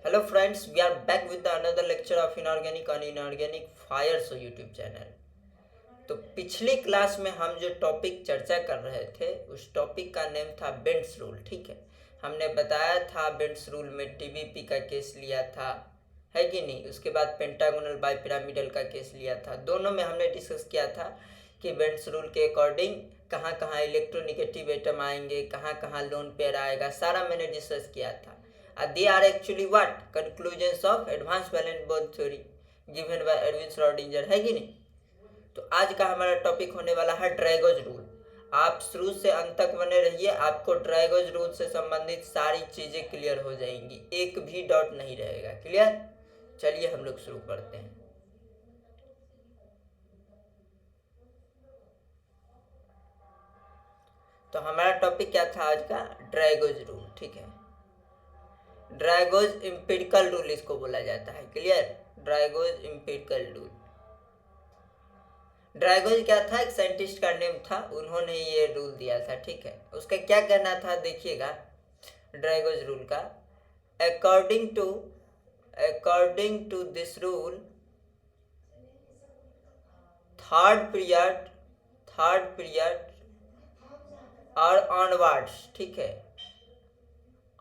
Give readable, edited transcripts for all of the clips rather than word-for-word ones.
Hello friends, we are back with another lecture of inorganic and inorganic fires YouTube channel. तो पिछली class में हम जो topic चर्चा कर रहे थे उस टॉपिक का नेम था बेंट्स रूल। ठीक है, हमने बताया था बेंट्स रूल में टीबीपी का केस लिया था, है कि नहीं। उसके बाद पेंटागोनल बाई पिरामिडल का केस लिया था। दोनों में हमने डिस्कस किया था कि बेंट्स रूल के अकॉर्डिंग कहाँ कहाँ इलेक्ट्रोनिगेटिव एटम आएंगे, कहाँ कहाँ लोन पेयर आएगा, सारा मैंने डिस्कस किया था। They are actually what? Conclusions of advanced valence bond theory given by Edwin Schrödinger, है कि नहीं। तो आज का हमारा टॉपिक होने वाला है ड्रैगोज रूल। आप शुरू से अंत तक बने रहिए, आपको ड्रैगोज रूल से संबंधित सारी चीजें क्लियर हो जाएंगी, एक भी डाउट नहीं रहेगा। क्लियर? चलिए हम लोग शुरू करते हैं। तो हमारा टॉपिक क्या था आज का? Drago's rule. ठीक है, ड्रैगोज एम्पिरिकल रूल इसको बोला जाता है। Clear? Drago's empirical rule. Drago's क्या था? एक साइंटिस्ट का नेम था, उन्होंने ये रूल दिया था। ठीक है, उसका क्या कहना था देखिएगा ड्रैगोज रूल का। According to this rule third period और ऑनवर्ड्स, ठीक है,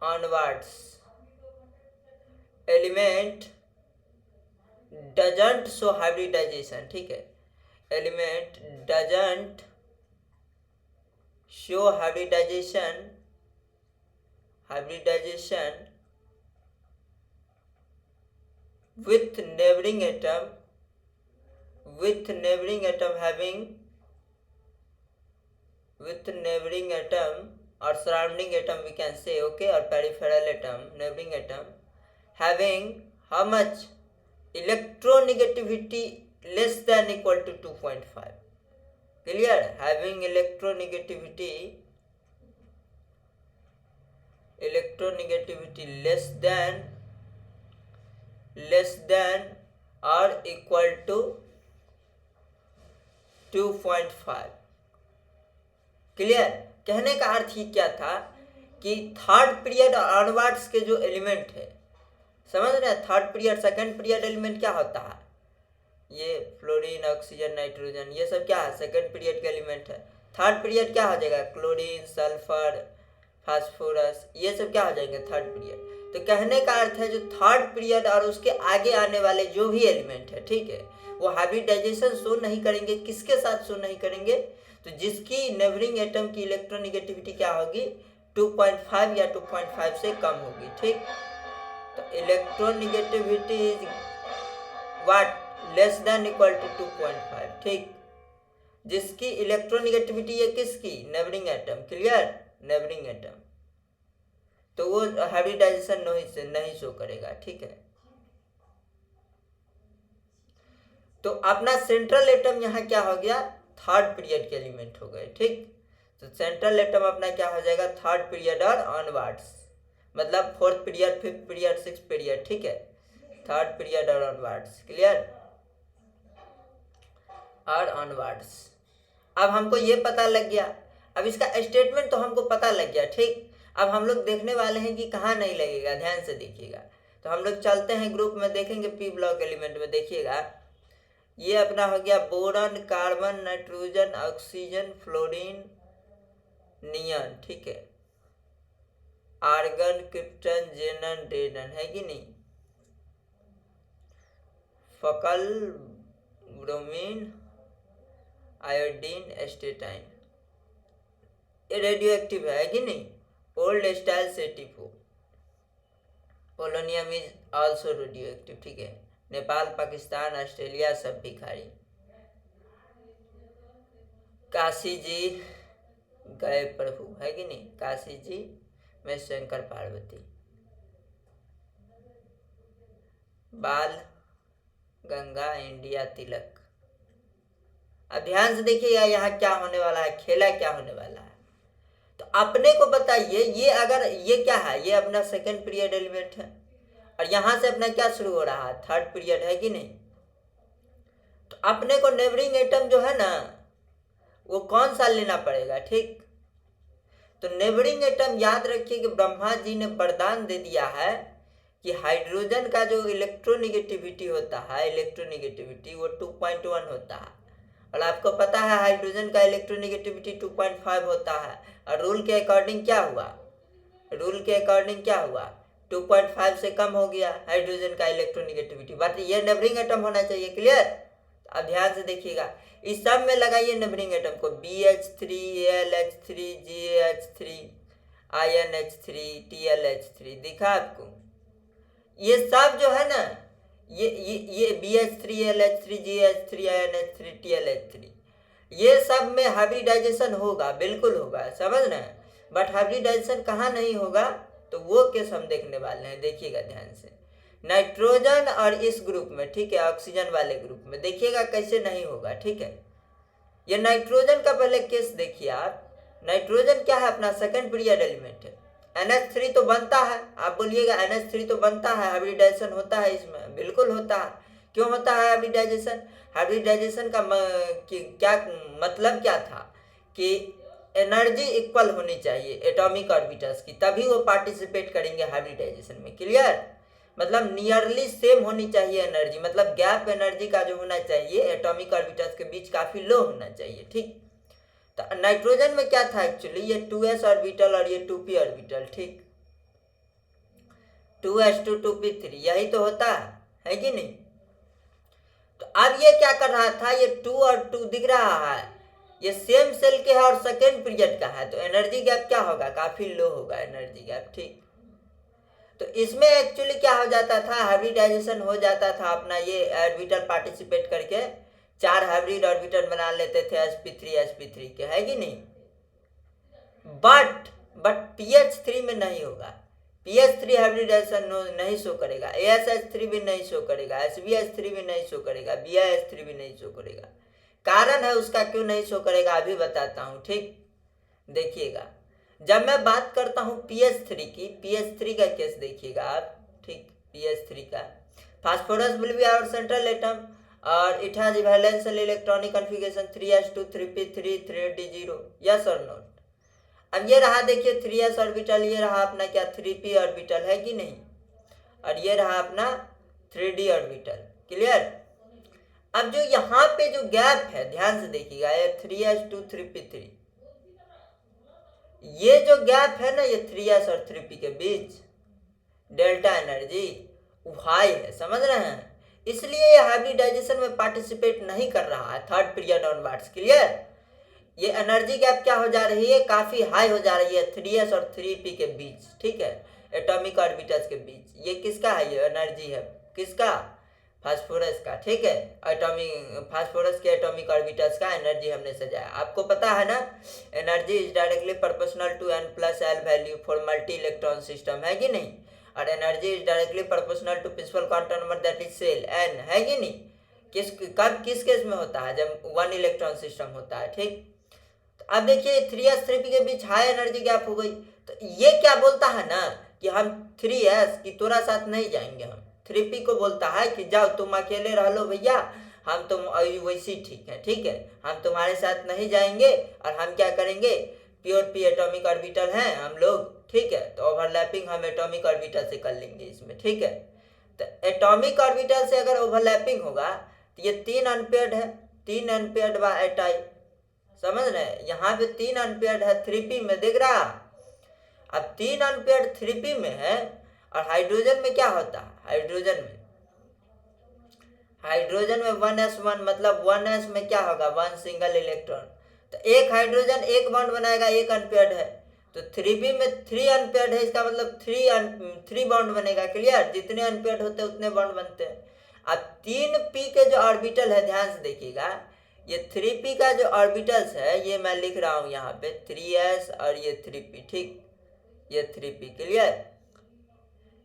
onwards element doesn't show hybridization. ठीक है, element doesn't show hybridization with neighboring atom or surrounding atom, we can say, okay, or peripheral atom, neighboring atom having how much? Electronegativity less than equal to 2.5. Clear? Having electronegativity less than or equal to 2.5. Clear? कहने का अर्थ ही क्या था कि third period onwards के जो element है, समझ रहे हैं, third period second period element क्या होता है? ये फ्लोरीन, ऑक्सीजन, नाइट्रोजन, ये सब क्या है? सेकंड पीरियड का एलिमेंट है। थर्ड पीरियड क्या हो जाएगा? क्लोरीन, सल्फर, फास्फोरस, ये सब क्या हो जाएंगे? Third period. तो कहने का अर्थ है जो थर्ड पीरियड और उसके आगे आने वाले जो भी एलिमेंट है, ठीक है, वो हाइब्रिडाइजेशन शो नहीं करेंगे। किसके साथ शो नहीं करेंगे? तो जिसकी नेबरिंग एटम की इलेक्ट्रोनिगेटिविटी क्या होगी? 2.5 या 2.5 से कम होगी। ठीक, तो electronegativity is what? Less than equal to 2.5। ठीक, जिसकी इलेक्ट्रोनिगेटिविटी है किसकी? Neighbouring atom. Clear? Neighbouring atom, तो वो हाइब्रिडाइजेशन नहीं शो करेगा। ठीक है, तो अपना सेंट्रल एटम यहाँ क्या हो गया? थर्ड पीरियड के एलिमेंट हो गए। ठीक, तो सेंट्रल एटम अपना क्या हो जाएगा? थर्ड पीरियड और ऑनवर्ड्स, मतलब fourth period, fifth period, six period. ठीक है, थर्ड पीरियड और ऑनवर्ड्स। क्लियर? और ऑनवर्ड्स। अब हमको ये पता लग गया, अब इसका स्टेटमेंट तो हमको पता लग गया। ठीक, अब हम लोग देखने वाले हैं कि कहाँ नहीं लगेगा, ध्यान से देखिएगा। तो हम लोग चलते हैं ग्रुप में, देखेंगे पी ब्लॉक एलिमेंट में। देखिएगा, ये अपना हो गया boron, carbon, nitrogen, oxygen, fluorine, neon, ठीक है, आर्गन, क्रिप्टन, जेनन, रेडन, है कि नहीं, फकल, ब्रोमीन, आयोडीन, एस्टेटाइन, ये रेडियो एक्टिव है कि नहीं। ओल्ड स्टाइल सेटिफो, polonium is also radio active. ठीक है, नेपाल, पाकिस्तान, ऑस्ट्रेलिया सब भिखारी। काशी जी गए प्रभु, है कि नहीं, काशी जी में शंकर पार्वती, बाल गंगा, इंडिया, तिलक। अब ध्यान से देखिएगा यहाँ क्या होने वाला है, खेला क्या होने वाला है। तो अपने को बताइए, ये अगर ये क्या है? ये अपना सेकंड पीरियड एलिमेंट है और यहां से अपना क्या शुरू हो रहा है? थर्ड पीरियड, है कि नहीं। तो अपने को नेबरिंग एटम जो है ना, वो कौन सा लेना पड़ेगा? ठीक, तो नेबरिंग एटम याद रखिए कि ब्रह्मा जी ने वरदान दे दिया है कि हाइड्रोजन का जो इलेक्ट्रोनिगेटिविटी होता है, इलेक्ट्रोनिगेटिविटी वो 2.1 होता है, और आपको पता है हाइड्रोजन का इलेक्ट्रोनिगेटिविटी 2.5 होता है, और रूल के अकॉर्डिंग क्या हुआ, रूल के अकॉर्डिंग क्या हुआ, 2.5 से कम हो गया हाइड्रोजन का इलेक्ट्रोनिगेटिविटी। बट ये नेबरिंग एटम होना चाहिए, क्लियर। अब ध्यान से देखिएगा, इस सब में लगाइए नेबरिंग एटम को, BH3, AlH3, GH3, INH3, TLH3, दिखा आपको। ये सब जो है ना, ये BH3, LH3, GH3, INH3, TLH3, ये सब में हाइब्रिडाइजेशन होगा, बिल्कुल होगा, समझ रहे हैं। बट हाइब्रिडाइजेशन कहाँ नहीं होगा, तो वो केस हम देखने वाले हैं, देखिएगा ध्यान से। नाइट्रोजन और इस ग्रुप में, ठीक है, ऑक्सीजन वाले ग्रुप में देखिएगा कैसे नहीं होगा, ठीक है। ये नाइट्रोजन का पहले केस देखिए आप। नाइट्रोजन क्या है, अपना सेकंड पीरियड एलिमेंट है। NH3 तो बनता है, आप बोलिएगा NH3 तो बनता है, हाइब्रिडाइजेशन होता है इसमें, बिल्कुल होता है। क्यों होता है हाइब्रिडाइजेशन? हाइब्रिडाइजेशन का क्या मतलब क्या था कि एनर्जी इक्वल होनी चाहिए एटॉमिक ऑर्बिटल्स की, तभी वो पार्टिसिपेट करेंगे हाइब्रिडाइजेशन में, क्लियर। मतलब नियरली सेम होनी चाहिए एनर्जी, मतलब गैप एनर्जी का जो होना चाहिए एटॉमिक ऑर्बिटल्स के बीच काफ़ी लो होना चाहिए, ठीक। तो नाइट्रोजन में क्या था एक्चुअली, ये 2s ऑर्बिटल और ये 2p ऑर्बिटल, ठीक, 2s2 2p3, यही तो होता है कि नहीं। तो अब ये क्या कर रहा था, ये 2 और 2 दिख रहा है, ये सेम सेल के है और सेकेंड पीरियड का है, तो एनर्जी गैप क्या होगा, काफी लो होगा एनर्जी गैप, ठीक। तो इसमें एक्चुअली क्या हो जाता था, हाइब्रिडाइजेशन हो जाता था अपना, ये ऑर्बिटल पार्टिसिपेट करके 4 हाइब्रिड ऑर्बिटल बना लेते थे sp3 के, है कि नहीं। बट pH3 में नहीं होगा, pH3 हाइब्रिडाइजेशन नहीं शो करेगा, ASH3 भी नहीं शो करेगा, SbH3 भी नहीं शो करेगा, BiH3 भी नहीं शो करेगा। कारण है उसका क्यों नहीं शो करेगा अभी बताता हूँ, ठीक। देखिएगा, जब मैं बात करता हूँ pH3 की, pH3 का केस देखिएगा आप, ठीक, pH3 का, phosphorus will be our central atom और it has valence shell electronic configuration 3s2 3p3 3d0, yes और नोट। अब ये रहा देखिए 3s ऑर्बिटल, ये रहा अपना क्या 3p ऑर्बिटल, है कि नहीं, और ये रहा अपना 3d ऑर्बिटल, क्लियर। अब जो यहाँ पे जो गैप है ध्यान से देखिएगा, ये 3s2 3p3, ये जो गैप है ना, ये 3s और 3p के बीच डेल्टा एनर्जी हाई है, समझ रहे हैं। इसलिए ये हाइब्रिडाइजेशन में पार्टिसिपेट नहीं कर रहा है थर्ड पीरियड ऑनवर्ड्स, क्लियर। ये एनर्जी गैप क्या हो जा रही है, काफी हाई हो जा रही है 3s और 3p के बीच, ठीक है, एटॉमिक ऑर्बिटल्स के बीच। ये किसका है, ये एनर्जी है किसका, फास्फोरस का, ठीक है। एटॉमिक फास्फोरस के एटॉमिक ऑर्बिटल्स का एनर्जी हमने सजाया, आपको पता है ना, energy is directly proportional to n+l value for multi electron system, है कि नहीं। और energy is directly proportional to principal quantum number that is shell n, है कि नहीं। किस केस में होता है, जब 1 इलेक्ट्रॉन सिस्टम होता है, ठीक। अब देखिए 3s 3p के बीच हाई एनर्जी गैप हो गई, तो ये क्या बोलता है ना कि हम 3s की तोरा साथ नहीं जाएंगे, हम 3p को बोलता है कि जाओ तुम अकेले रह लो भैया, हम तुम वैसी ठीक है, ठीक है, हम तुम्हारे साथ नहीं जाएंगे, और हम क्या करेंगे, प्योर p एटॉमिक ऑर्बिटल हैं हम लोग, ठीक है, तो ओवरलैपिंग हम एटॉमिक ऑर्बिटल से कर लेंगे इसमें, ठीक है। तो एटॉमिक ऑर्बिटल से अगर ओवरलैपिंग होगा तो ये 3 अनपेयर्ड है, 3 अनपेयर्ड बाय एटाई, समझ रहे हैं, यहाँ पे 3 अनपेयर्ड है 3p में, दिख रहा। अब 3 अनपेयर्ड 3p में है, और हाइड्रोजन में क्या होता है, हाइड्रोजन में 1s1, मतलब 1s में क्या होगा, 1 सिंगल इलेक्ट्रॉन, तो एक हाइड्रोजन एक बॉन्ड बनाएगा, एक अनपेयर्ड है, तो 3p में 3 अनपेयर्ड है, इसका मतलब 3 बॉन्ड बनेगा, क्लियर। जितने अनपेयर्ड होते हैं उतने बॉन्ड बनते हैं। अब 3p के जो ऑर्बिटल है ध्यान से देखिएगा, ये 3p का जो ऑर्बिटल्स है, ये मैं लिख रहा हूँ यहाँ पे 3s और ये 3p, ठीक, ये 3p, क्लियर,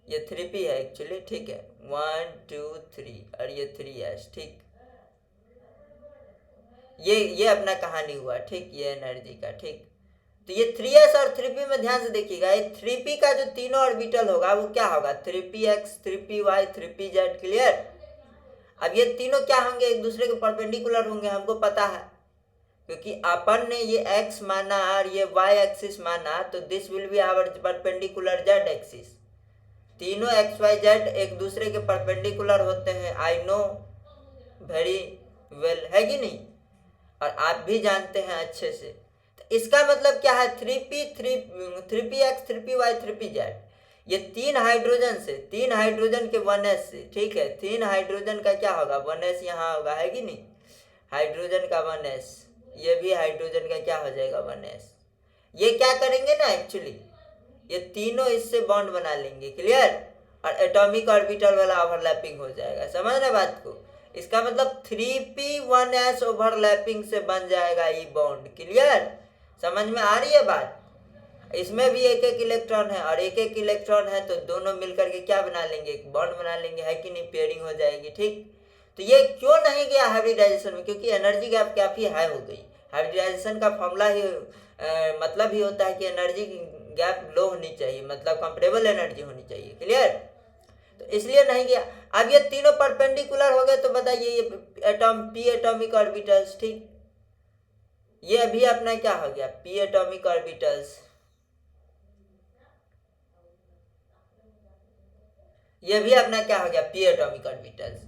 ये 3p है एक्चुअली, ठीक है, 1 2 3 और ये 3s, ठीक। ये अपना कहानी हुआ, ठीक, ये एनर्जी का, ठीक। तो ये 3s और 3p में ध्यान से देखिएगा, ये 3p का जो तीनों ऑर्बिटल होगा वो क्या होगा, 3px 3py 3pz, क्लियर। अब ये तीनों क्या होंगे, एक दूसरे के परपेंडिकुलर होंगे, हमको पता है, क्योंकि अपन ने ये x माना और ये y एक्सिस माना, तो this will be our perpendicular z axis, तीनों XYZ एक दूसरे के परपेंडिकुलर होते हैं, आई नो वेरी वेल, है कि नहीं, और आप भी जानते हैं अच्छे से। तो इसका मतलब क्या है, 3p x 3py 3pz, ये तीन हाइड्रोजन से, तीन हाइड्रोजन के 1s से, ठीक है, तीन हाइड्रोजन का क्या होगा 1s यहाँ होगा, है कि नहीं, हाइड्रोजन का 1s, ये भी हाइड्रोजन का क्या हो जाएगा 1s। ये क्या करेंगे ना एक्चुअली, ये तीनों इससे बॉन्ड बना लेंगे, क्लियर, और एटॉमिक ऑर्बिटल वाला ओवरलैपिंग हो जाएगा, समझ रहे बात को। इसका मतलब 3p1s ओवरलैपिंग से बन जाएगा ये बॉन्ड, क्लियर, समझ में आ रही है बात। इसमें भी एक एक इलेक्ट्रॉन है और एक एक इलेक्ट्रॉन है, तो दोनों मिलकर के क्या बना लेंगे, एक बॉन्ड बना लेंगे, है कि नहीं, पेयरिंग हो जाएगी, ठीक। तो ये क्यों नहीं गया हाइब्रिडाइजेशन में, क्योंकि एनर्जी गैप काफी हाई हो गई। हाइब्रिडाइजेशन का फॉर्मूला ही मतलब ही होता है कि एनर्जी गैप लो होनी चाहिए, मतलब कंपेरेबल एनर्जी होनी चाहिए, क्लियर, तो इसलिए नहीं गया। अब ये तीनों परपेंडिकुलर हो गए, तो बताइए ये p एटॉमिक ऑर्बिटल्स, ठीक, ये अभी अपना क्या हो गया p एटॉमिक ऑर्बिटल्स, ये भी अपना क्या हो गया p एटॉमिक ऑर्बिटल्स।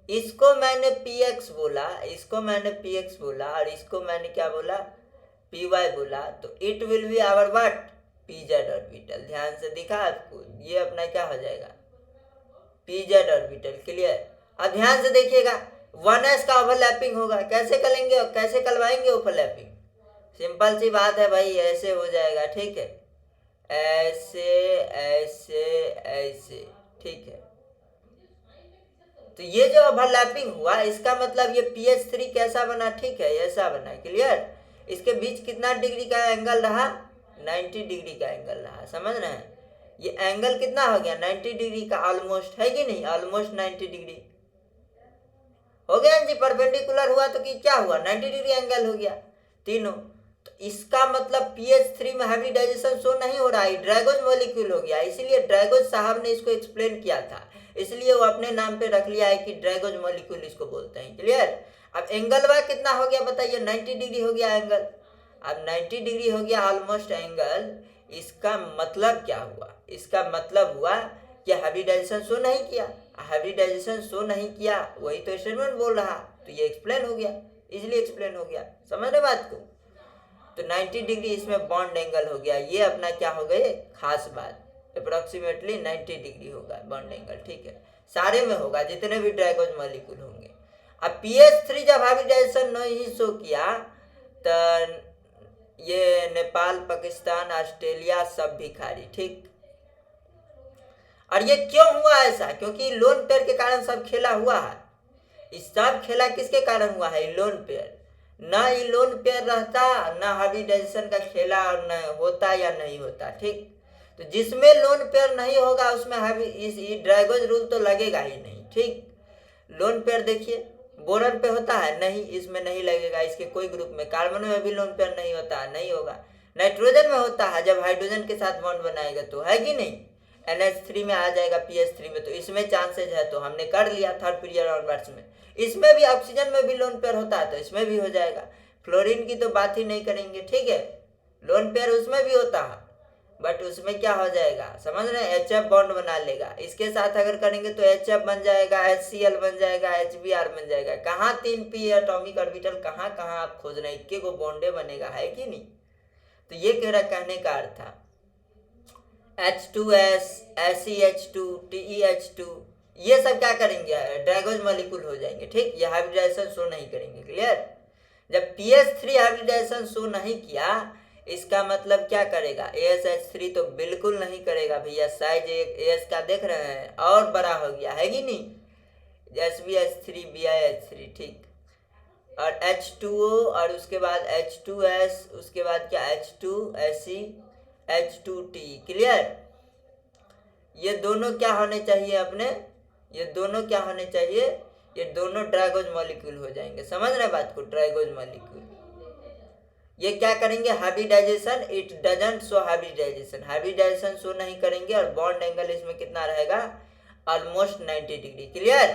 इसको मैंने px बोला, इसको मैंने px बोला, और इसको मैंने क्या बोला py बोला, तो it will be our what pz orbital. ध्यान से दिखा आपको, ये अपना क्या हो जाएगा pz ऑर्बिटल, क्लियर। अब ध्यान से देखिएगा 1s का ओवरलैपिंग होगा, कैसे करेंगे और कैसे करवाएंगे ओवरलैपिंग, सिंपल सी बात है भाई, ऐसे हो जाएगा, ठीक है, ऐसे ऐसे ऐसे, ठीक है। तो ये जो ओवरलैपिंग हुआ, इसका मतलब ये pH3 कैसा बना, ठीक है, ऐसा बना, क्लियर। इसके बीच कितना डिग्री का एंगल रहा, 90 डिग्री का एंगल रहा, समझ रहे हैं। ये एंगल कितना हो गया 90 डिग्री का, ऑलमोस्ट, है कि नहीं, ऑलमोस्ट 90 डिग्री हो गया जी। परपेंडिकुलर हुआ तो कि क्या हुआ 90 डिग्री एंगल हो गया तीनों। तो इसका मतलब pH3 में हाइब्रिडाइजेशन शो नहीं हो रहा है, ड्रैगोज मॉलिक्यूल हो गया, इसीलिए ड्रैगोज साहब ने इसको एक्सप्लेन किया था, इसलिए वो अपने नाम पे रख लिया है कि ड्रैगोज मॉलिक्यूल इसको बोलते हैं, क्लियर। अब एंगल वाइज कितना हो गया बताइए, 90 डिग्री हो गया एंगल। अब 90 डिग्री हो गया ऑलमोस्ट एंगल, इसका मतलब क्या हुआ, इसका मतलब हुआ कि हाइब्रिडाइजेशन शो नहीं किया, हाइब्रिडाइजेशन शो नहीं किया, वही तो स्टेटमेंट बोल रहा, तो ये एक्सप्लेन हो गया, इजिली एक्सप्लेन हो गया, समझ रहे बात को। तो 90 डिग्री इसमें बॉन्ड एंगल हो गया, ये अपना क्या हो गए खास बात, अप्रोक्सीमेटली 90 डिग्री होगा बॉन्ड एंगल, ठीक है, सारे में होगा जितने भी ड्रैगोज मॉलिक्यूल होंगे। अब pH3 जब हाइब्रिडाइजेशन नहीं शो किया, तो ये नेपाल, पाकिस्तान, ऑस्ट्रेलिया सब भिखारी, ठीक। और ये क्यों हुआ ऐसा, क्योंकि लोन पेयर के कारण सब खेला हुआ है। इस सब खेला किसके कारण हुआ है, लोन पेयर। ना ये लोन पेयर रहता, ना हाइब्रिडाइजेशन का खेला न होता या नहीं होता, ठीक। तो जिसमें लोन पेयर नहीं होगा उसमें इस ड्रैगोज रूल तो लगेगा ही नहीं, ठीक। लोन पेयर देखिए बोरन पे होता है, नहीं, इसमें नहीं लगेगा, इसके कोई ग्रुप में। कार्बन में भी लोन पेयर नहीं होता है, नहीं होगा। नाइट्रोजन में होता है, जब हाइड्रोजन के साथ बॉन्ड बनाएगा तो, है कि नहीं, NH3 में आ जाएगा pH3 में, तो इसमें चांसेज है, तो हमने कर लिया थर्ड पीरियड ऑनवर्ड्स में। इसमें भी ऑक्सीजन में भी लोन पेयर होता है, तो इसमें भी हो जाएगा। फ्लोरीन की तो बात ही नहीं करेंगे, ठीक है, लोन पेयर उसमें भी होता है, बट उसमें क्या हो जाएगा समझ रहे हैं, HF बॉन्ड बना लेगा। इसके साथ अगर करेंगे तो HF बन जाएगा, HCl बन जाएगा, HBr बन जाएगा। कहाँ 3p एटॉमिक ऑर्बिटल, कहाँ कहाँ आप खोज रहे हैं, इक्के को बॉन्डे बनेगा, है कि नहीं। तो ये मेरा कहने का अर्थ था, H2S, SeH2, TeH2, ये सब क्या करेंगे ड्रैगोज मॉलिक्यूल हो जाएंगे, ठीक। ये हाइब्रिडाइजेशन शो नहीं करेंगे, क्लियर। जब pH3 हाइब्रिडाइजेशन शो नहीं किया, इसका मतलब क्या करेगा, ASH3 तो बिल्कुल नहीं करेगा भैया, साइज AS का देख रहे हैं और बड़ा हो गया, है कि नहीं, SbH3 BiH3, ठीक। और H2O, और उसके बाद H2S, उसके बाद क्या H2Se, H2T, क्लियर। ये दोनों क्या होने चाहिए अपने, ये दोनों क्या होने चाहिए, ये दोनों ड्रैगोज मॉलिक्यूल हो जाएंगे, समझ रहे बात को, ड्रैगोज मॉलिक्यूल। ये क्या करेंगे hybridization, it doesn't show hybridization, hybridization show नहीं करेंगे, और बॉन्ड एंगल इसमें कितना रहेगा ऑलमोस्ट 90 डिग्री, क्लियर।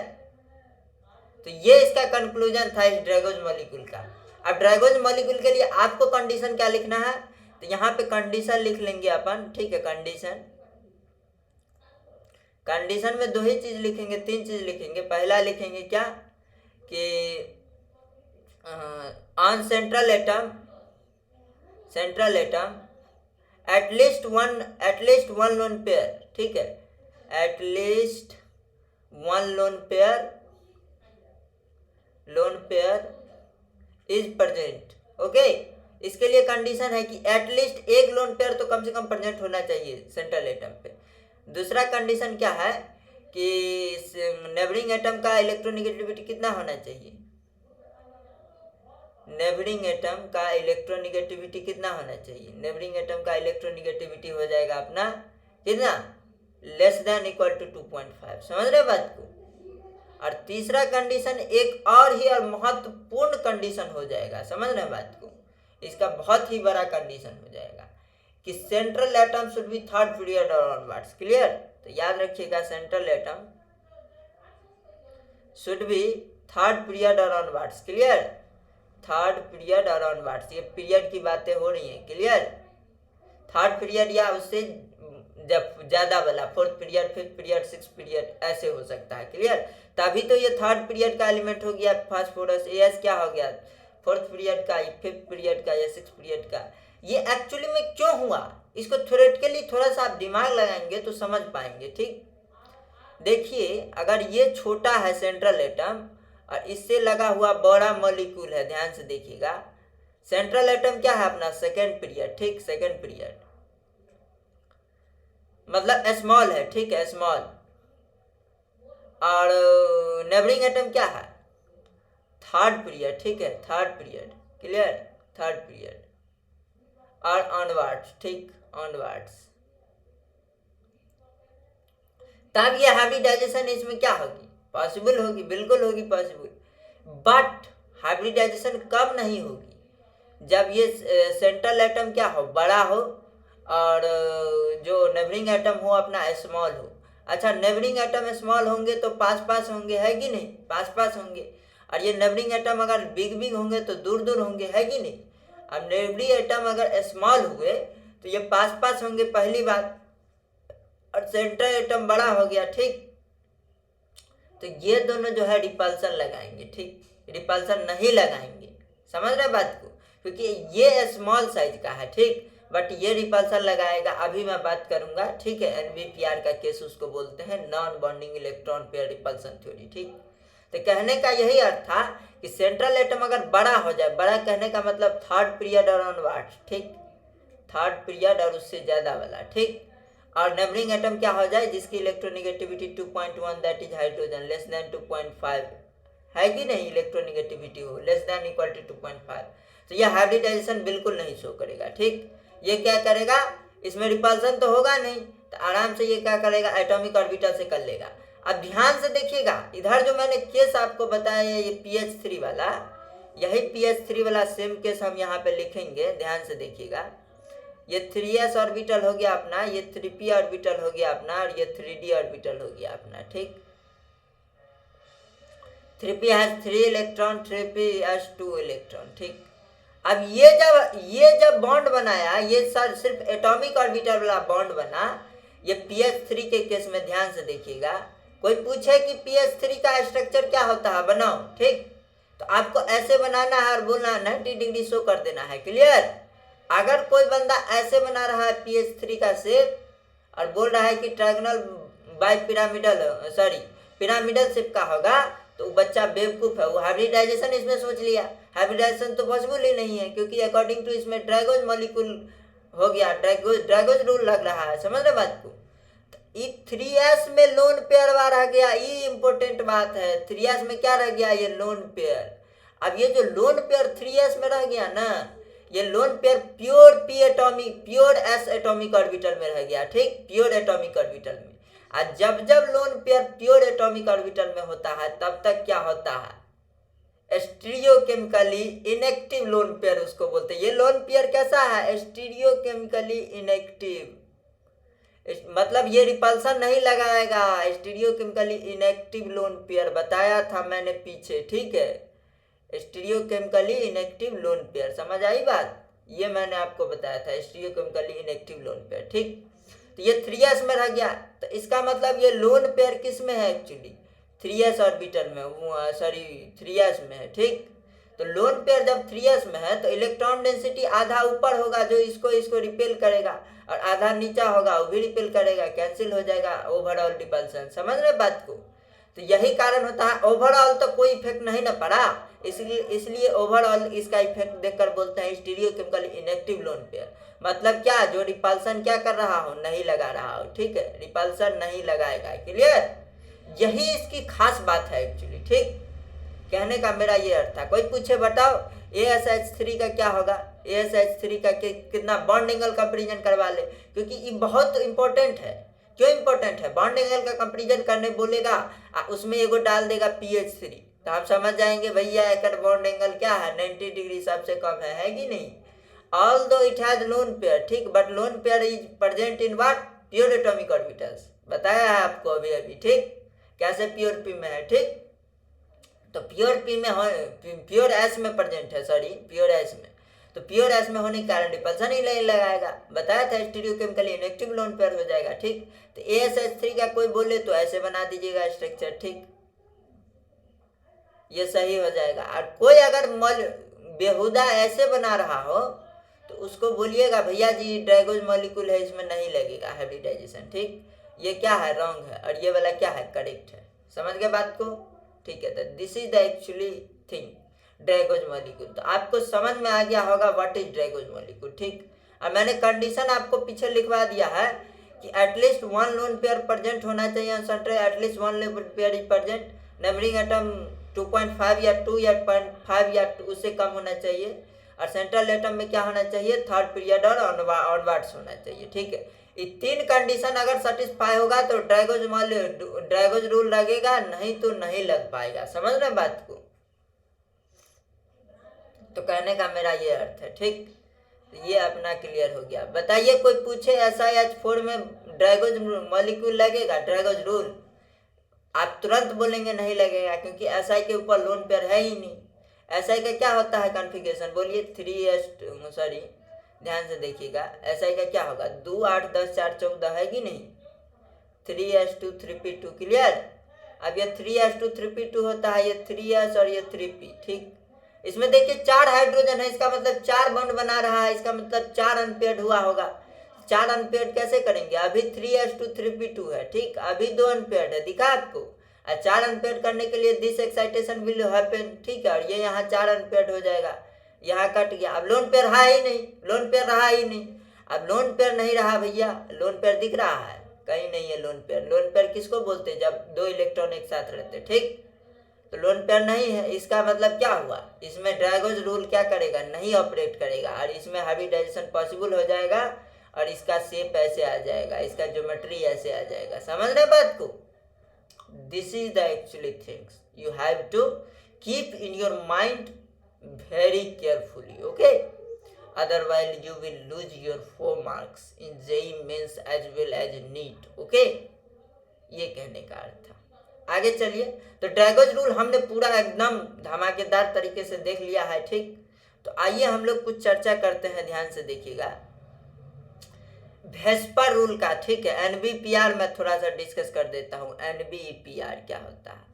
तो ये इसका कंक्लूजन था इस ड्रैगोज मॉलिक्यूल का। अब ड्रैगोज मॉलिक्यूल के लिए आपको कंडीशन क्या लिखना है, तो यहाँ पे कंडीशन लिख लेंगे अपन, ठीक है। कंडीशन में दो ही चीज लिखेंगे, तीन चीज लिखेंगे। पहला लिखेंगे क्या कि on central atom at least one lone pair, ठीक है, at least one lone pair is present. Okay, इसके लिए कंडीशन है कि एटलीस्ट एक लोन पेयर तो कम से कम प्रेजेंट होना चाहिए सेंट्रल एटम पे। दूसरा कंडीशन क्या है कि नेबरिंग एटम का इलेक्ट्रोनेगेटिविटी कितना होना चाहिए, नेबरिंग एटम का इलेक्ट्रोनेगेटिविटी कितना होना चाहिए, नेबरिंग एटम का इलेक्ट्रोनेगेटिविटी हो जाएगा अपना कितना, लेस देन इक्वल टू 2.5। समझ रहे बात को। और तीसरा कंडीशन एक और ही और महत्वपूर्ण कंडीशन हो जाएगा, समझ रहे बात को, इसका बहुत ही बड़ा कंडीशन हो जाएगा कि central atom should be third period और ऑनवर्ड्स। क्लियर, तो याद रखिएगा central atom should be third period और ऑनवर्ड्स। क्लियर, थर्ड पीरियड और ऑनवर्ड्स, ये पीरियड की बातें हो रही हैं। क्लियर, थर्ड पीरियड या उससे जब ज्यादा वाला, fourth period, fifth period, six period, ऐसे हो सकता है। क्लियर, तभी तो ये थर्ड पीरियड का एलिमेंट हो गया फास्फोरस। एस क्या हो गया, फोर्थ पीरियड का, फिफ्थ पीरियड का या सिक्स पीरियड का। ये एक्चुअली में क्यों हुआ, इसको थ्योरेटिकली थोड़ा सा आप दिमाग लगाएंगे तो समझ पाएंगे। ठीक, देखिए अगर ये छोटा है सेंट्रल एटम और इससे लगा हुआ बड़ा मॉलिक्यूल है, ध्यान से देखिएगा, सेंट्रल एटम क्या है अपना सेकेंड पीरियड, ठीक, सेकेंड पीरियड मतलब स्मॉल है, ठीक है, स्मॉल। और नेबरिंग एटम क्या है, थर्ड पीरियड, ठीक है, third period. Clear, third period और ऑनवर्ड्स, ठीक, ऑनवर्ड्स। तब ये हाइब्रिडाइजेशन इसमें क्या होगी, पॉसिबल होगी, बिल्कुल होगी पॉसिबल। बट हाइब्रिडाइजेशन कब नहीं होगी, जब ये सेंट्रल एटम क्या हो, बड़ा हो और जो नेबरिंग एटम हो अपना स्मॉल हो। अच्छा, नेबरिंग एटम स्मॉल होंगे तो पास पास होंगे, है कि नहीं, पास पास होंगे। और ये नेबरिंग एटम अगर बिग बिग होंगे तो दूर दूर होंगे, है कि नहीं। अब नेबरिंग एटम अगर स्मॉल हुए तो ये पास पास होंगे, पहली बात, और सेंट्रल एटम बड़ा हो गया, ठीक, तो ये दोनों जो है रिपल्सन लगाएंगे, ठीक, रिपल्सन नहीं लगाएंगे। समझ रहे बात को, क्योंकि ये स्मॉल साइज का है, ठीक, बट ये रिपल्सन लगाएगा। अभी मैं बात करूंगा, ठीक है, NBPR का केस उसको बोलते हैं non bonding electron pair repulsion theory. ठीक, तो कहने का यही अर्थ था कि सेंट्रल एटम अगर बड़ा हो जाए, बड़ा कहने का मतलब थर्ड पीरियड और ऑनवर्ड्स, ठीक, थर्ड पीरियड और उससे ज्यादा वाला, ठीक, और नेबरिंग एटम क्या हो जाए जिसकी electronegativity 2.1 that is hydrogen, less than 2.5, है कि नहीं, इलेक्ट्रोनेगेटिविटी हो लेस देन इक्वल टू 2.5, तो यह हाइब्रिडाइजेशन बिल्कुल नहीं शो करेगा। ठीक, ये क्या करेगा, इसमें रिपल्सन तो होगा नहीं, तो आराम से ये क्या करेगा, एटॉमिक ऑर्बिटल से कर लेगा। अब ध्यान से देखिएगा, इधर जो मैंने केस आपको बताया है ये PH3 वाला, यही PH3 वाला सेम केस हम यहाँ पे लिखेंगे, ध्यान से देखिएगा। ये 3s ऑर्बिटल हो गया अपना, ये 3p ऑर्बिटल हो गया अपना, और ये 3d ऑर्बिटल हो गया अपना। ठीक, 3p has 3 electron, 3p has 2 electron. ठीक, अब ये जब बॉन्ड बनाया, ये सिर्फ एटॉमिक ऑर्बिटल वाला बॉन्ड बना, ये PH3 के केस में ध्यान से देखिएगा। कोई पूछे कि PH3 का स्ट्रक्चर क्या होता है, बनाओ, ठीक, तो आपको ऐसे बनाना है और बोलना 90 डिग्री शो कर देना है। क्लियर, अगर कोई बंदा ऐसे बना रहा है PH3 का शेप और बोल रहा है कि ट्रायंगल बाय पिरामिडल शेप का होगा, तो वो बच्चा बेवकूफ है, वो हाइब्रिडाइजेशन इसमें सोच लिया। हाइब्रिडाइजेशन तो पॉसिबल ही नहीं है, क्योंकि अकॉर्डिंग टू इसमें ड्रैगोज मॉलिक्यूल हो गया, ड्रैगोज रूल लग रहा है। समझ रहे बात को, 3s में लोन पेयर रह गया, ये इंपॉर्टेंट बात है। 3s में क्या रह गया, ये लोन पेयर। अब ये जो लोन पेयर 3s में रह गया ना, ये lone pair pure s atomic orbital में रह गया। ठीक, प्योर एटॉमिक ऑर्बिटल में। और जब जब lone pair pure atomic orbital में होता है, तब तक क्या होता है, स्टीरियोकेमिकली इनएक्टिव लोन पेयर उसको बोलते हैं। ये लोन पेयर कैसा है, स्टीरियोकेमिकली इनएक्टिव, मतलब ये रिपल्सन नहीं लगाएगा, स्टीरियोकेमिकली इनएक्टिव लोन पेयर बताया था मैंने पीछे। ठीक है, स्टीरियोकेमिकली इनएक्टिव लोन पेयर, समझ आई बात, ये मैंने आपको बताया था, स्टीरियोकेमिकली इनएक्टिव लोन पेयर। ठीक, तो ये 3s में रह गया, तो इसका मतलब ये लोन पेयर किस में है एक्चुअली, 3s ऑर्बिटल में, सॉरी 3s में है, ठीक। तो लोन पेयर जब 3s में है तो इलेक्ट्रॉन डेंसिटी आधा ऊपर होगा जो इसको रिपेल करेगा, और आधा नीचा होगा वो भी रिपेल करेगा, कैंसिल हो जाएगा ओवरऑल रिपल्सन। समझ रहे बात को। तो यही कारण होता है, ओवरऑल तो कोई इफेक्ट नहीं ना पड़ा, इसलिए ओवरऑल इसका इफेक्ट देखकर बोलते हैं स्टीरियोकेमिकल इनएक्टिव लोन पेयर। मतलब क्या, जो रिपल्सन क्या कर रहा हो, नहीं लगा रहा हो, ठीक है, रिपल्सन नहीं लगाएगा। क्लियर, यही इसकी खास बात है एक्चुअली, ठीक। कहने का मेरा ये अर्थ था। कोई पूछे बताओ ASH3 का क्या होगा, ASH3 का कितना बॉन्ड एंगल कंपेरिजन करवा ले, क्योंकि ये बहुत इंपॉर्टेंट है। क्यों इंपॉर्टेंट है, बॉन्ड एंगल का कंपेरिजन करने बोलेगा, उसमें एगो डाल देगा PH3, तो आप समझ जाएंगे भैया एक बॉन्ड एंगल क्या है, 90 डिग्री सबसे कम है कि नहीं। Although it has lone pair, ठीक, but lone pair is present in what, pure atomic orbitals. बताया है आपको अभी, ठीक, कैसे प्योर पी में है, ठीक। तो प्योर पी में प्योर एस में प्रेजेंट है, सॉरी प्योर एस में, तो प्योर एस में होने के कारण रिपल्सन ही नहीं लगाएगा। बताया था स्टीरियोकेमिकली इनएक्टिव लोन पेयर हो जाएगा, ठीक। तो ASH3 का कोई बोले तो ऐसे बना दीजिएगा स्ट्रक्चर, ठीक, ये सही हो जाएगा। और कोई अगर बेहुदा ऐसे बना रहा हो तो उसको बोलिएगा भैया जी ड्रैगोज मॉलिक्यूल है, इसमें नहीं लगेगा हाइब्रिडाइजेशन, ठीक, ये क्या है, रॉन्ग है, और ये वाला क्या है, करेक्ट है। समझ गए बात को, ठीक है। तो this is the actually thing, Drago's molecule. तो आपको समझ में आ गया होगा व्हाट इज ड्रैगोज मॉलिक्यूल, ठीक। और मैंने कंडीशन आपको पीछे लिखवा दिया है कि at least one lone pair present होना चाहिए on centre, at least one lone pair is present, numbering atom 2.5 या 2 या 0.5 या उससे कम होना चाहिए, और सेंट्रल एटम में क्या होना चाहिए, थर्ड पीरियड और ऑनवर्ड्स होना चाहिए, ठीक है। ये तीन कंडीशन अगर सेटिस्फाई होगा तो ड्रैगोज रूल लगेगा, नहीं तो नहीं लग पाएगा। समझ रहे बात को। तो कहने का मेरा ये अर्थ है, ठीक। तो ये अपना क्लियर हो गया। बताइए कोई पूछे SiH4 में ड्रैगोज मॉलिक्यूल लगेगा, ड्रैगोज रूल, आप तुरंत बोलेंगे नहीं लगेगा, क्योंकि SI के ऊपर लोन पेयर है ही नहीं। SI का क्या होता है कॉन्फ़िगरेशन, बोलिए 3s, सॉरी ध्यान से देखिएगा, SI का क्या होगा, 2 8 10 4 14 है कि नहीं, 3s2 3p2, क्लियर। अब ये 3s2 3p2 होता है, ये 3s और ये 3p, ठीक। इसमें देखिए 4 हाइड्रोजन है, इसका मतलब 4 बॉन्ड बना रहा है, इसका मतलब 4 अनपेयर्ड हुआ होगा। 4 अनपेयर्ड कैसे करेंगे, अभी 3s2 3p2 है, ठीक, अभी 2 अनपेयर्ड है, दिखा आपको। 4 अनपेयर्ड करने के लिए दिस एक्साइटेशन विल हैपन, ठीक है, और ये यहाँ 4 अनपेयर्ड हो जाएगा, यहाँ कट गया। अब लोन पेयर रहा ही नहीं, लोन पेयर रहा ही नहीं। अब लोन पेयर नहीं रहा भैया, लोन पेयर दिख रहा है कहीं नहीं है लोन पेयर। लोन पेयर किसको बोलते हैं, जब 2 इलेक्ट्रॉन एक साथ रहते, ठीक। तो लोन पेयर नहीं है, इसका मतलब क्या हुआ, इसमें ड्रैगोज रूल क्या करेगा, नहीं ऑपरेट करेगा, और इसमें हाइब्रिडाइजेशन पॉसिबल हो जाएगा, और इसका शेप ऐसे आ जाएगा, इसका ज्योमेट्री ऐसे आ जाएगा। समझ रहे बात को। This is the actually things you have to keep in your mind very carefully, okay, otherwise you will lose your 4 marks in JEE mains as well as NEET, okay, ये कहने का अर्थ था। आगे चलिए, तो ड्रैगोज रूल हमने पूरा एकदम धमाकेदार तरीके से देख लिया है, ठीक। तो आइए हम लोग कुछ चर्चा करते हैं, ध्यान से देखिएगा वेस्पर रूल का, ठीक है। NBPR मैं थोड़ा सा डिस्कस कर देता हूँ, NBPR क्या होता है।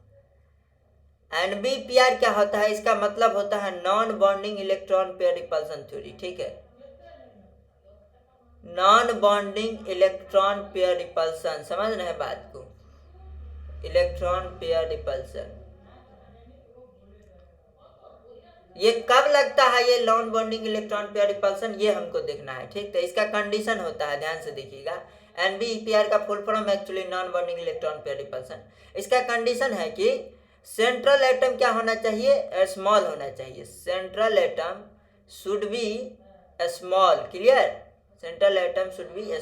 NBPR क्या होता है, इसका मतलब होता है non bonding electron pair repulsion theory, ठीक है, non bonding electron pair repulsion. समझ रहे हैं बात को, इलेक्ट्रॉन पेयर रिपल्सन ये कब लगता है, ये non bonding electron pair repulsion, ये हमको देखना है, ठीक। तो इसका कंडीशन होता है, ध्यान से देखिएगा, NBPR का full form actually non bonding electron pair repulsion. इसका कंडीशन है कि सेंट्रल एटम क्या होना चाहिए, स्मॉल होना चाहिए, central atom should be small, clear, central atom should be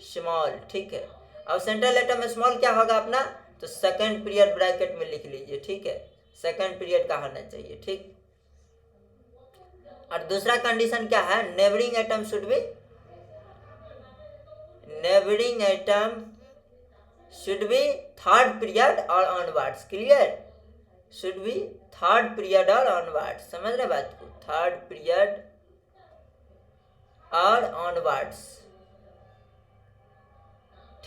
small, ठीक है। और सेंट्रल एटम स्मॉल क्या होगा अपना, तो सेकंड पीरियड ब्रैकेट में लिख लीजिए, ठीक है, सेकंड पीरियड का होना चाहिए, ठीक। और दूसरा कंडीशन क्या है, neighbouring atom should B, neighbouring atom should be third period or onwards, clear, should be third period or onwards। समझ रहे बात को, थर्ड पीरियड और onwards,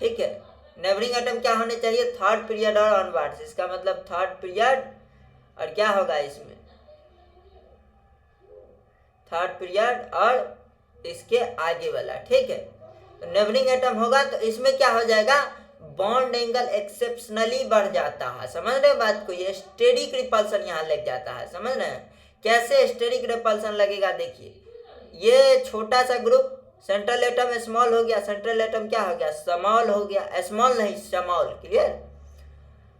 ठीक है। नेबरिंग एटम क्या होने चाहिए, थर्ड पीरियड और ऑनवर्ड्स, इसका मतलब थर्ड पीरियड और क्या होगा इसमें, थर्ड पीरियड और इसके आगे वाला, ठीक है। तो नेबरिंग एटम होगा तो इसमें क्या हो जाएगा, बॉन्ड एंगल एक्सेप्शनली बढ़ जाता है। समझ रहे बात को, ये स्टेरिक रिपल्सन यहाँ लग जाता है। समझ रहे हैं कैसे स्टेरिक रिपल्सन लगेगा, देखिए ये छोटा सा ग्रुप सेंट्रल एटम स्मॉल हो गया, सेंट्रल एटम क्या हो गया, स्मॉल हो गया, स्मॉल नहीं स्मॉल, क्लियर।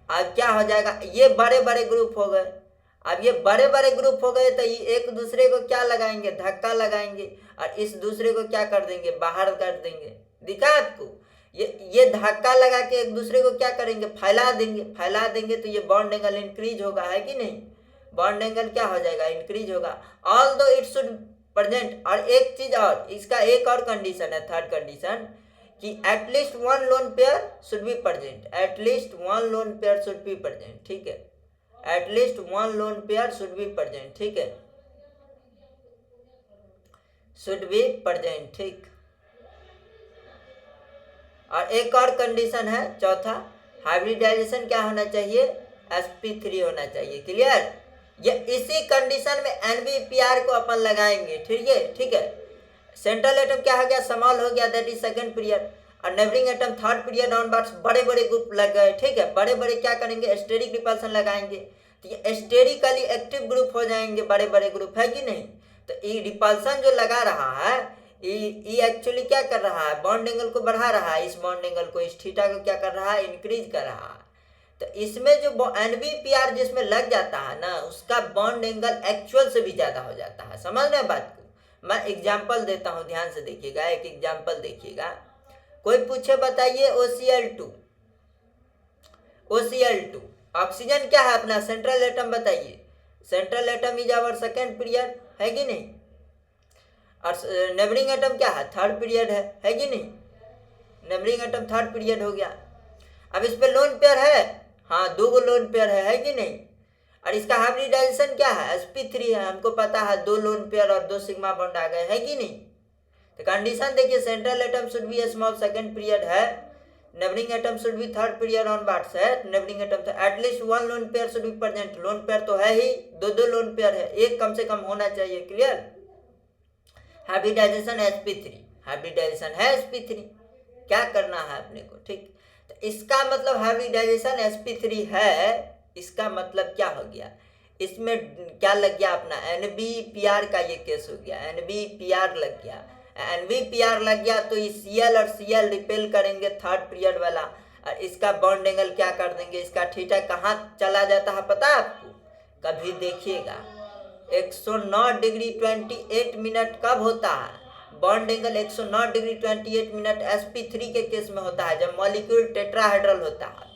अब क्या हो जाएगा, ये बड़े बड़े ग्रुप हो गए। अब ये बड़े बड़े ग्रुप हो गए तो ये एक दूसरे को क्या लगाएंगे, धक्का लगाएंगे और इस दूसरे को क्या कर देंगे, बाहर कर देंगे। दिखा आपको, ये धक्का लगा के एक दूसरे को क्या करेंगे, फैला देंगे। फैला देंगे तो ये बॉन्ड एंगल इंक्रीज होगा, है कि नहीं, बॉन्ड एंगल क्या हो जाएगा, इंक्रीज होगा। ऑल्दो इट शुड प्रेजेंट, और एक चीज और, इसका एक और कंडीशन है, थर्ड कंडीशन, कि at least one lone pair should be present, at least one lone pair should be present, ठीक है, at least one lone pair should be present, ठीक है, शुड बी प्रेजेंट, ठीक। और एक और कंडीशन है चौथा, हाइब्रिडाइजेशन क्या होना चाहिए, sp3 होना चाहिए, क्लियर। ये इसी कंडीशन में NBPR को अपन लगाएंगे, ठीक है, ठीक है। सेंट्रल एटम क्या हो गया, स्मॉल हो गया, दैट इज सेकंड पीरियड, और neighbouring atom third period onwards बड़े बड़े ग्रुप लग गए, ठीक है। बड़े बड़े क्या करेंगे, स्टेरिक रिपल्सन लगाएंगे, तो ये स्टेरिकली एक्टिव ग्रुप हो जाएंगे, बड़े बड़े ग्रुप, है कि नहीं। तो ये रिपल्सन जो लगा रहा है, ये एक्चुअली क्या कर रहा है, बॉन्ड एंगल को बढ़ा रहा है, इस बॉन्ड एंगल को, इस थीटा को क्या कर रहा है, इंक्रीज कर रहा है। तो इसमें जो NBPR जिसमें लग जाता है ना, उसका बॉन्ड एंगल एक्चुअल से भी ज्यादा हो जाता है। समझ रहे हैं बात को, मैं एग्जांपल देता हूं, ध्यान से देखिएगा, एक एग्जांपल देखिएगा। कोई पूछे बताइए OCl2 ऑक्सीजन क्या है अपना, सेंट्रल एटम, बताइए central atom is our second period, है कि नहीं, और नेबरिंग एटम क्या है, थर्ड पीरियड है कि नहीं, नेबरिंग एटम थर्ड पीरियड हो गया। अब इस पे लोन पेयर है, हाँ 2 लोन पेयर है कि नहीं, और इसका हाइब्रिडाइजेशन क्या है, sp3 है, हमको पता है 2 लोन पेयर और 2 सिग्मा बॉन्ड आ गए, है कि नहीं। तो कंडीशन देखिए, central atom should be small, second period है, neighbouring atom should be third period onwards है, नेबरिंग एटम तो at least one lone pair should be present, lone pair तो है ही, 2 लोन पेयर है, एक कम से कम होना चाहिए, क्लियर। हाइब्रिडाइजेशन sp3, हाइब्रिडाइजेशन है sp3, क्या करना है अपने को, ठीक। तो इसका मतलब हाइब्रिडाइजेशन sp3 है, इसका मतलब क्या हो गया, इसमें क्या लग गया अपना NBPR का ये केस हो गया, NBPR लग गया, NBPR लग गया तो इस Cl और Cl रिपेल करेंगे थर्ड पीरियड वाला, और इसका बॉन्ड एंगल क्या कर देंगे, इसका थीटा कहाँ चला जाता है पता है आपको, कभी देखिएगा 109 डिग्री 28 मिनट कब होता है, bond angle 109 degree 28 minute sp3 के केस में होता है, जब मॉलिक्यूल टेट्राहेड्रल होता है।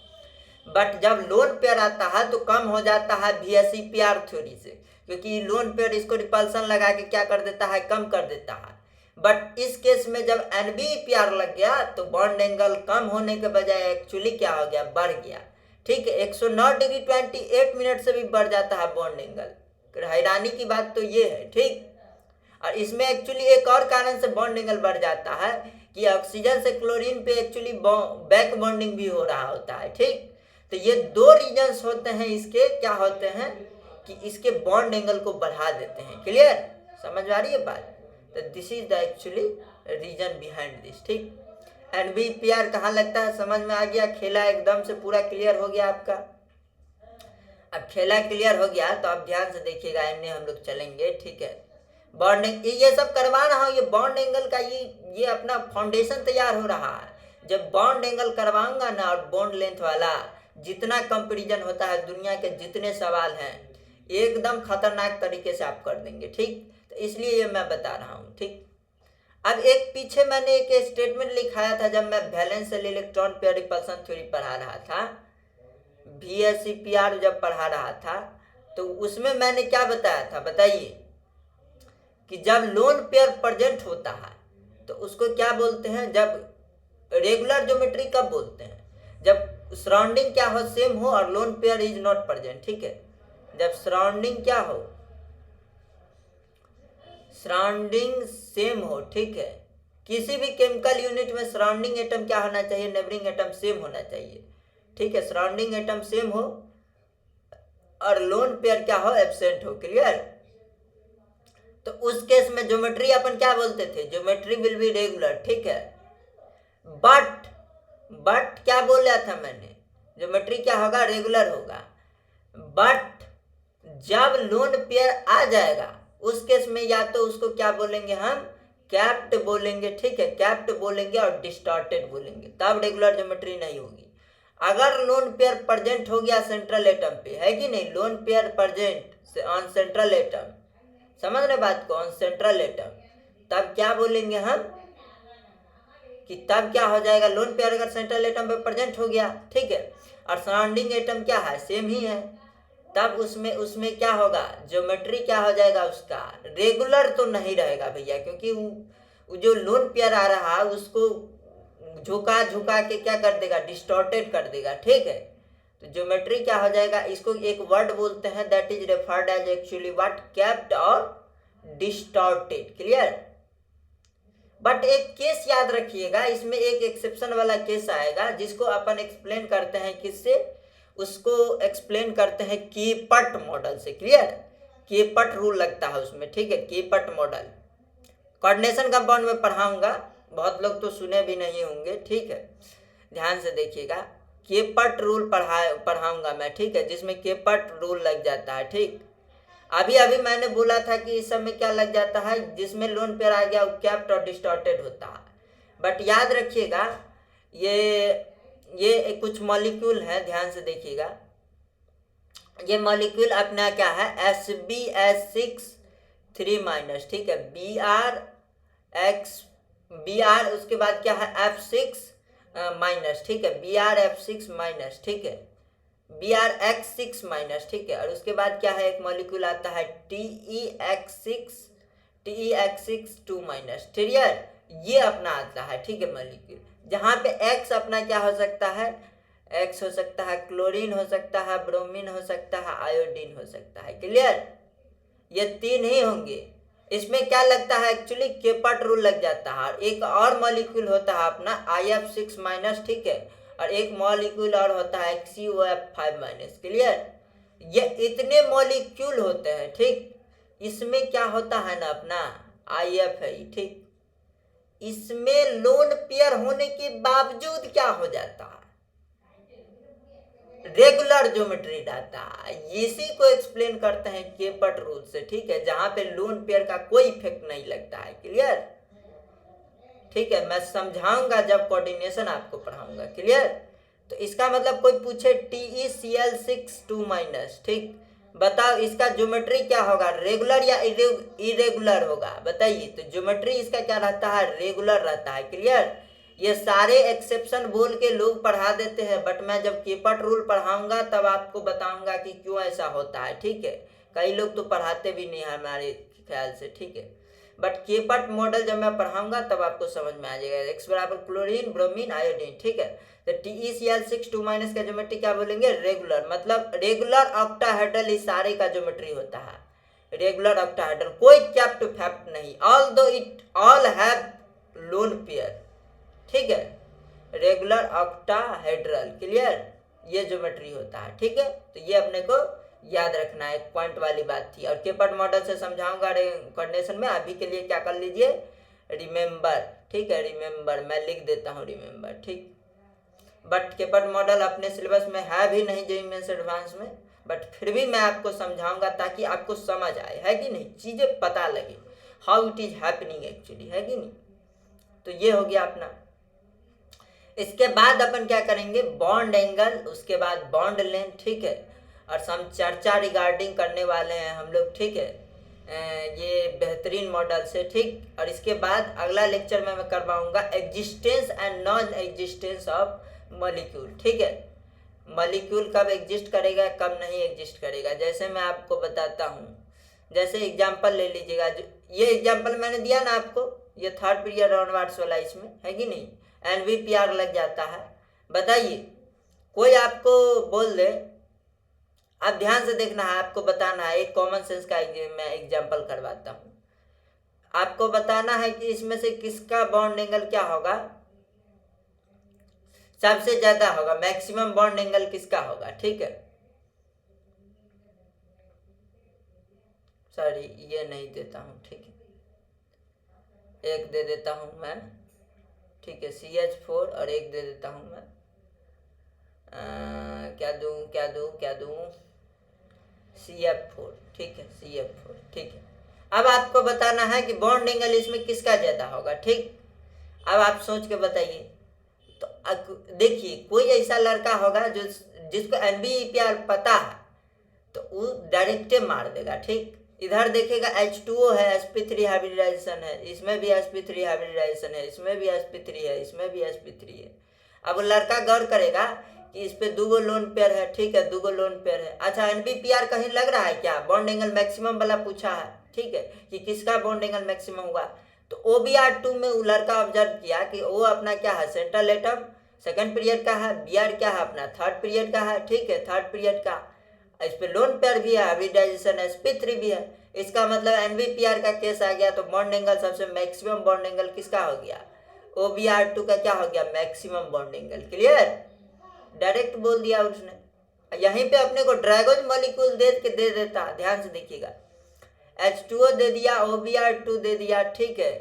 बट जब लोन पेयर आता है तो कम हो जाता है VSEPR थ्योरी से, क्योंकि लोन पेयर इसको रिपल्सन लगा के क्या कर देता है, कम कर देता है। बट इस केस में जब NBPR लग गया तो बॉन्ड एंगल कम होने के बजाय एक्चुअली क्या हो गया, बढ़ गया, ठीक है। 109 डिग्री 28 मिनट से भी बढ़ जाता है बॉन्ड एंगल, हैरानी की बात तो ये है, ठीक। और इसमें एक्चुअली एक और कारण से बॉन्ड एंगल बढ़ जाता है कि ऑक्सीजन से क्लोरीन पे एक्चुअली बैक बॉन्डिंग भी हो रहा होता है, ठीक। तो ये 2 रीजंस होते हैं इसके, क्या होते हैं कि इसके बॉन्ड एंगल को बढ़ा देते हैं, क्लियर, समझ आ रही है बात। तो this is the actually reason behind this, ठीक। NBPR कहाँ लगता है, समझ में आ गया, खेला एकदम से पूरा क्लियर हो गया आपका। अब खेला क्लियर हो गया तो आप ध्यान से देखिएगा, इन्हें हम लोग चलेंगे, ठीक है। बॉन्ड ये सब करवा रहा हूँ, ये बॉन्ड एंगल का ये अपना फाउंडेशन तैयार हो रहा है। जब बॉन्ड एंगल करवाऊंगा ना, और बॉन्ड लेंथ वाला जितना कंपैरिजन होता है, दुनिया के जितने सवाल हैं एकदम खतरनाक तरीके से आप कर देंगे, ठीक। तो इसलिए ये मैं बता रहा हूँ, ठीक। अब एक पीछे मैंने एक स्टेटमेंट लिखाया था जब मैं valence shell electron pair repulsion theory पढ़ा रहा था, VSEPR जब पढ़ा रहा था, तो उसमें मैंने क्या बताया था, बताइए, कि जब लोन पेयर प्रेजेंट होता है तो उसको क्या बोलते हैं, जब रेगुलर ज्योमेट्री कब बोलते हैं, जब सराउंडिंग क्या हो, सेम हो, और loan pair is not present, ठीक है। जब सराउंडिंग क्या हो, सराउंडिंग सेम हो, ठीक है, किसी भी केमिकल यूनिट में सराउंडिंग एटम क्या होना चाहिए, नेबरिंग एटम सेम होना चाहिए, ठीक है, सराउंडिंग एटम सेम हो और लोन पेयर क्या हो, एब्सेंट हो। क्लियर? तो उस केस में ज्योमेट्री अपन क्या बोलते थे, ज्योमेट्री विल बी रेगुलर, ठीक है। बट क्या बोल रहा था मैंने, ज्योमेट्री क्या होगा, रेगुलर होगा। बट जब लोन पेयर आ जाएगा उस केस में या तो उसको क्या बोलेंगे हम, कैप्ट बोलेंगे, ठीक है, कैप्ट बोलेंगे और डिस्टॉर्टेड बोलेंगे, तब रेगुलर ज्योमेट्री नहीं होगी। अगर लोन पेयर प्रेजेंट हो गया सेंट्रल एटम पे, है कि नहीं, lone pair present on central atom, समझ रहे बात को, ऑन सेंट्रल एटम, तब क्या बोलेंगे हम कि तब क्या हो जाएगा, लोन पेयर अगर सेंट्रल एटम पे प्रेजेंट हो गया, ठीक है, और सराउंडिंग एटम क्या है, सेम ही है, तब उसमें क्या होगा, ज्योमेट्री क्या हो जाएगा उसका, रेगुलर तो नहीं रहेगा भैया, क्योंकि वो जो लोन पेयर आ रहा है उसको झुका झुका के क्या कर देगा, डिस्टॉर्टेड कर देगा, ठीक है। तो ज्योमेट्री क्या हो जाएगा, इसको एक वर्ड बोलते हैं, that is referred as actually what, capped और डिस्टॉर्टेड। क्लियर? बट एक केस याद रखिएगा, इसमें एक एक्सेप्शन वाला केस आएगा जिसको अपन एक्सप्लेन करते हैं किससे, उसको एक्सप्लेन करते हैं कीपट मॉडल से। क्लियर? कीपट रूल लगता है उसमें, ठीक है, कीपट मॉडल कोऑर्डिनेशन कंपाउंड में पढ़ाऊंगा, बहुत लोग तो सुने भी नहीं होंगे, ठीक है, ध्यान से देखिएगा, कीपट रूल पढ़ाऊंगा मैं, ठीक है, जिसमें कीपट रूल लग जाता है, ठीक। अभी अभी मैंने बोला था कि इस सब में क्या लग जाता है, जिसमें लोन पेयर आ गया वो कैप्ट और डिस्टॉर्टेड होता है। बट याद रखिएगा ये कुछ मॉलिक्यूल है, ध्यान से देखिएगा, ये मॉलिक्यूल अपना क्या है, SbS6 3-, ठीक है, Br उसके बाद क्या है, F6-, ठीक है, BrF6-, ठीक है, BrX6-, ठीक है, और उसके बाद क्या है, एक मॉलिक्यूल आता है TeX6-2-, क्लियर, ये अपना आता है, ठीक है, मॉलिक्यूल, जहाँ पे X अपना क्या हो सकता है, X हो सकता है क्लोरीन, हो सकता है ब्रोमीन, हो सकता है आयोडीन, हो सकता है। क्लियर? ये 3 ही होंगे। इसमें क्या लगता है, एक्चुअली कीपट रूल लग जाता है। एक और मॉलिक्यूल होता है अपना IF6-, ठीक है, और एक मॉलिक्यूल और होता है COF5-। क्लियर? ये इतने मॉलिक्यूल होते हैं, ठीक, इसमें क्या होता है ना अपना IF है, ठीक, इसमें लोन पेयर होने के बावजूद क्या हो जाता है, रेगुलर ज्योमेट्री रहता है। इसी को एक्सप्लेन करते हैं कीपट रूल से, ठीक है, जहां पे लोन पेयर का कोई इफेक्ट नहीं लगता है। क्लियर? ठीक है, मैं समझाऊंगा जब कोऑर्डिनेशन आपको पढ़ाऊंगा। क्लियर? तो इसका मतलब कोई पूछे TeCl6-2-, ठीक, बताओ इसका ज्योमेट्री क्या होगा, रेगुलर या इरेगुलर होगा, बताइए। तो ज्योमेट्री इसका क्या रहता है, रेगुलर रहता है। क्लियर? ये सारे एक्सेप्शन बोल के लोग पढ़ा देते हैं, बट मैं जब कीपट रूल पढ़ाऊंगा तब आपको बताऊंगा कि क्यों ऐसा होता है, ठीक है। कई लोग तो पढ़ाते भी नहीं है हमारे ख्याल से, ठीक है, बट कीपट मॉडल जब मैं पढ़ाऊंगा तब आपको समझ में आ जाएगा। X बराबर क्लोरीन, ब्रोमीन, आयोडीन, ठीक है। तो TeCl6-2- का ज्योमेट्री क्या बोलेंगे, रेगुलर, मतलब रेगुलर ऑक्टाहेड्रल इस सारे का ज्योमेट्री होता है, रेगुलर ऑक्टाहेड्रल, कोई कैप्ट फैप्ट नहीं, although it all have loan pair, ठीक है, रेगुलर ऑक्टाहेड्रल। क्लियर? ये ज्योमेट्री होता है, ठीक है। तो ये अपने को याद रखना है, पॉइंट वाली बात थी, और कीपट मॉडल से समझाऊंगा कोऑर्डिनेशन में। अभी के लिए क्या कर लीजिए, रिमेंबर, ठीक है, रिमेंबर, मैं लिख देता हूँ रिमेंबर, ठीक। बट कीपट मॉडल अपने सिलेबस में है भी नहीं JEE मेंस एडवांस में, बट फिर भी मैं आपको समझाऊंगा ताकि आपको समझ आए, है कि नहीं, चीजें पता लगे, how it is happening actually, है कि नहीं। तो ये हो गया अपना। इसके बाद अपन क्या करेंगे, बॉन्ड एंगल, उसके बाद बॉन्ड लेंथ, ठीक है, और हम चर्चा रिगार्डिंग करने वाले हैं हम लोग, ठीक है, ये बेहतरीन मॉडल से, ठीक। और इसके बाद अगला लेक्चर में मैं करवाऊंगा existence and non existence of molecule, ठीक है, मॉलिक्यूल कब एग्जिस्ट करेगा कब नहीं एग्जिस्ट करेगा। जैसे मैं आपको बताता हूँ, जैसे एग्जाम्पल ले लीजिएगा, ये एग्जाम्पल मैंने दिया ना आपको, ये 3rd पीरियड ऑनवर्ड्स वाला, इसमें है कि नहीं, NVPR लग जाता है। बताइए, कोई आपको बोल दे, आप ध्यान से देखना है, आपको बताना है, एक कॉमन सेंस का मैं एग्जांपल करवाता हूँ। आपको बताना है कि इसमें से किसका बॉन्ड एंगल क्या होगा, सबसे ज्यादा होगा, मैक्सिमम बॉन्ड एंगल किसका होगा। ठीक है, सॉरी ये नहीं देता हूँ, ठीक है, एक दे देता हूँ मैं, ठीक है, CH4 और एक दे देता हूँ मैं, क्या दूँ, CF4, ठीक है, CF4, ठीक है। अब आपको बताना है कि बॉन्ड एंगल इसमें किसका ज्यादा होगा। ठीक, अब आप सोच के बताइए। तो देखिए, कोई ऐसा लड़का होगा जो जिसको NBEPR पता है तो वो डायरेक्टे मार देगा। ठीक, इधर देखेगा H2O है, sp3 हाइब्रिडाइजेशन है, इसमें भी sp3 हाइब्रिडाइजेशन है, इसमें भी sp3 है, इसमें भी sp3 है। अब लड़का गौर करेगा कि इस पे 2 लोन पेयर है। ठीक है, 2 लोन पेयर है। अच्छा, NBPR कहीं लग रहा है क्या, बॉन्ड एंगल मैक्सिमम वाला पूछा है। ठीक है, कि किसका बॉन्ड एंगल मैक्सिमम हुआ, तो OBR2 में वो लड़का ऑब्जर्व किया कि वो अपना क्या है, सेंट्रल एटम सेकंड पीरियड का है, BR क्या है अपना थर्ड पीरियड का है। ठीक है, थर्ड पीरियड का, इस पे लोन पेयर भी है, हाइब्रिडाइजेशन sp3 भी है। इसका मतलब NBPR का केस आ गया, तो बॉन्ड एंगल सबसे मैक्सिमम बॉन्ड एंगल किसका हो गया, OBR2 का क्या हो गया, maximum bond angle. Clear, direct बोल दिया उसने। यहीं पे अपने को ड्रैगन मॉलिक्यूल दे के दे देता, ध्यान से देखिएगा, H2O दे दिया, OBR2 दे दिया, ठीक है,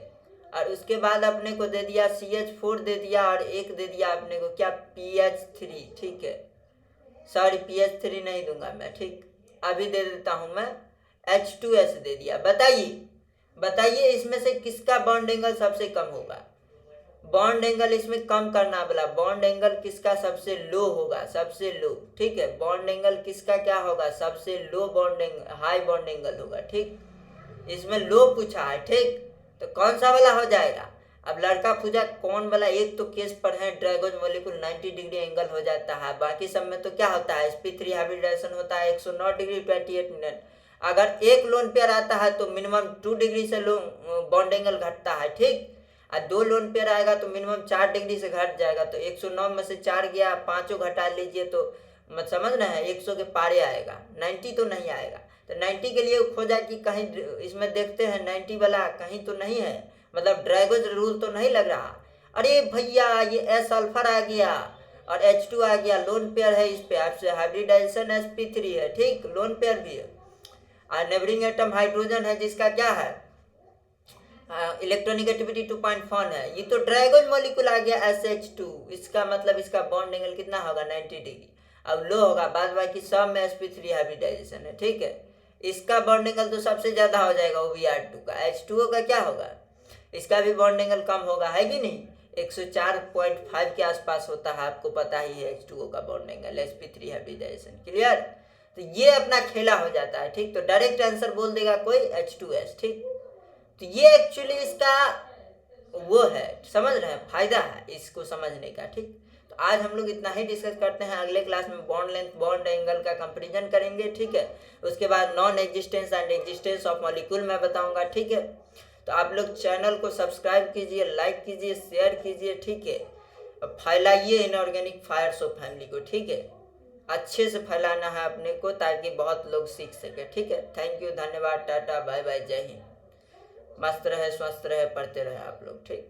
और उसके बाद अपने को दे दिया CH4 दे दिया, और एक दे दिया अपने को क्या, PH3। ठीक है, सॉरी PH3 नहीं दूंगा मैं, ठीक, अभी दे देता हूं मैं, H2S दे दिया। बताइए इसमें से किसका बॉन्ड एंगल सबसे कम होगा, बॉन्ड एंगल इसमें कम करना बोला, बॉन्ड एंगल किसका सबसे लो होगा, सबसे लो। ठीक है, बॉन्ड एंगल किसका क्या होगा, सबसे low bond angle, high bond angle होगा। ठीक, इसमें लो पूछा है। ठीक, तो कौन सा वाला हो जाएगा, अब लड़का पूछा कौन वाला, एक तो केस पर है ड्रैगन मॉलिक्यूल 90 डिग्री एंगल हो जाता है, बाकी सब में तो क्या होता है, sp3 हाइब्रिडाइजेशन होता है 109 डिग्री 28 मिनट। अगर एक लोन पेयर आता है तो मिनिमम 2 डिग्री से लो बॉन्ड एंगल घटता है। ठीक, और 2 लोन पेयर आएगा तो मिनिमम 4 डिग्री से घट जाएगा, तो 109 में से 4 गया, पांचों घटा लीजिए तो मत समझ रहे हैं 100 के पारे आएगा, 90 तो नहीं आएगा। तो 90 के लिए खोजा कि कहीं इसमें देखते हैं 90 वाला कहीं तो नहीं है, मतलब ड्रैगन रूल तो नहीं लग रहा। अरे भैया ये S सल्फर आ गया और H2 आ गया, लोन पेयर है, इस पे आपसे हाइब्रिडाइजेशन sp3 है। ठीक, लोन पेयर भी है, और नेबरिंग एटम हाइड्रोजन है जिसका क्या है, इलेक्ट्रोनिगेटिविटी 2.1 है। ये तो ड्रैगन मॉलिक्यूल आ गया SH2, इसका मतलब इसका बॉन्ड एंगल कितना होगा, 90 डिग्री। अब लो होगा, बाद बाकी सब में sp3 हाइब्रिडाइजेशन है। ठीक है, इसका बॉन्ड एंगल तो सबसे ज्यादा हो जाएगा OBR2 का। H2O का क्या होगा, इसका भी बॉन्ड एंगल कम होगा, है कि नहीं, 104.5 के आसपास होता है, आपको पता ही है H2O का bond angle, sp3 hybridisation. Clear, तो ये अपना खेला हो जाता है। ठीक, तो डायरेक्ट आंसर बोल देगा कोई H2S। ठीक, तो ये एक्चुअली इसका वो है, समझ रहे हैं, फायदा है इसको समझने का। ठीक, तो आज हम लोग इतना ही डिस्कस करते हैं, अगले क्लास में बॉन्ड लेंथ बॉन्ड एंगल का कंपैरिजन करेंगे। ठीक है, उसके बाद non existence and existence of molecule मैं बताऊंगा। ठीक है, तो आप लोग चैनल को सब्सक्राइब कीजिए, लाइक कीजिए, शेयर कीजिए। ठीक है, फैलाइए इनऑर्गेनिक फायर्स ऑफ फैमिली को। ठीक है, अच्छे से फैलाना है अपने को ताकि बहुत लोग सीख सके। ठीक है, थैंक यू, धन्यवाद, टाटा, बाय बाय, जय हिंद। मस्त रहे, स्वस्थ रहे, पढ़ते रहे आप लोग। ठीक।